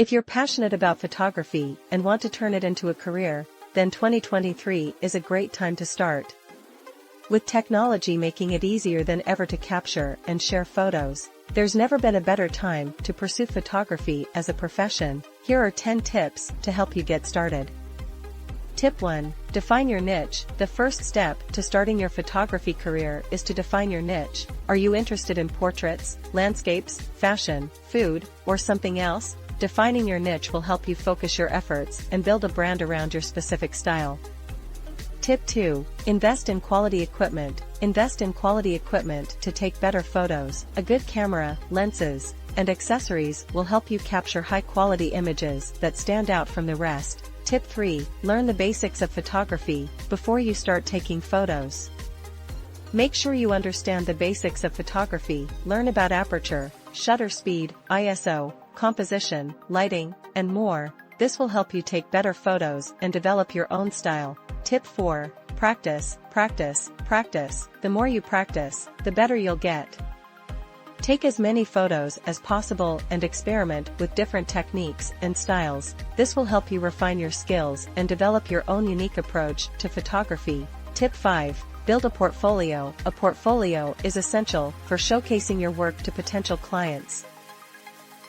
If you're passionate about photography and want to turn it into a career, then 2023 is a great time to start. With technology making it easier than ever to capture and share photos, there's never been a better time to pursue photography as a profession. Here are 10 tips to help you get started. Tip 1. Define your niche. The first step to starting your photography career is to define your niche. Are you interested in portraits, landscapes, fashion, food, or something else? Defining your niche will help you focus your efforts and build a brand around your specific style. Tip 2. Invest in quality equipment. Invest in quality equipment to take better photos. A good camera, lenses, and accessories will help you capture high-quality images that stand out from the rest. Tip 3. Learn the basics of photography before you start taking photos. Make sure you understand the basics of photography. Learn about aperture, shutter speed, ISO, composition, lighting, and more. This will help you take better photos and develop your own style. Tip 4. Practice, practice, practice. The more you practice, the better you'll get. Take as many photos as possible and experiment with different techniques and styles. This will help you refine your skills and develop your own unique approach to photography. Tip 5. Build a portfolio. A portfolio is essential for showcasing your work to potential clients.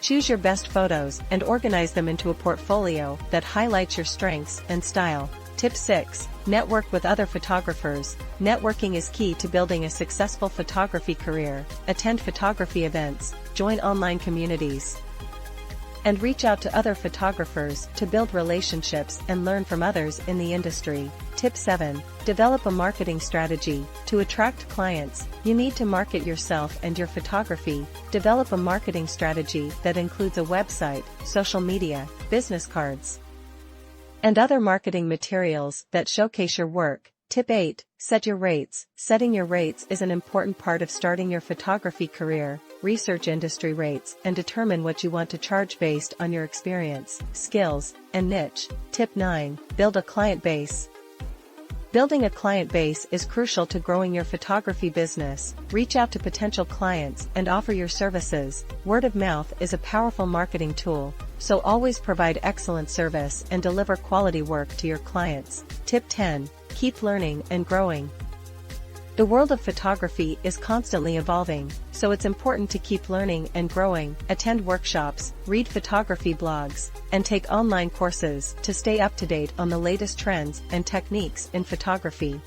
Choose your best photos and organize them into a portfolio that highlights your strengths and style. Tip 6. Network with other photographers. Networking is key to building a successful photography career. Attend photography events, join online communities, and reach out to other photographers to build relationships and learn from others in the industry. Tip 7. Develop a marketing strategy. To attract clients, you need to market yourself and your photography. Develop a marketing strategy that includes a website, social media, business cards, and other marketing materials that showcase your work. Tip 8. Set your rates. Setting your rates is an important part of starting your photography career. Research industry rates and determine what you want to charge based on your experience, skills, and niche. Tip 9. Build a client base. Building a client base is crucial to growing your photography business. Reach out to potential clients and offer your services. Word of mouth is a powerful marketing tool, so always provide excellent service and deliver quality work to your clients. Tip 10. Keep learning and growing. The world of photography is constantly evolving, so it's important to keep learning and growing. Attend workshops, read photography blogs, and take online courses to stay up to date on the latest trends and techniques in photography.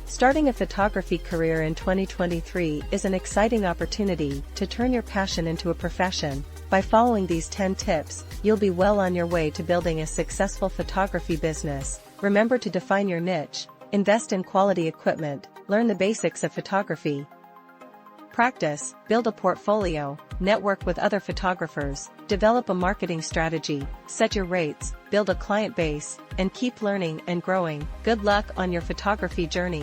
Starting a photography career in 2023 is an exciting opportunity to turn your passion into a profession. By following these 10 tips, you'll be well on your way to building a successful photography business. Remember to define your niche, invest in quality equipment, learn the basics of photography, practice, build a portfolio, network with other photographers, develop a marketing strategy, set your rates, build a client base, and keep learning and growing. Good luck on your photography journey.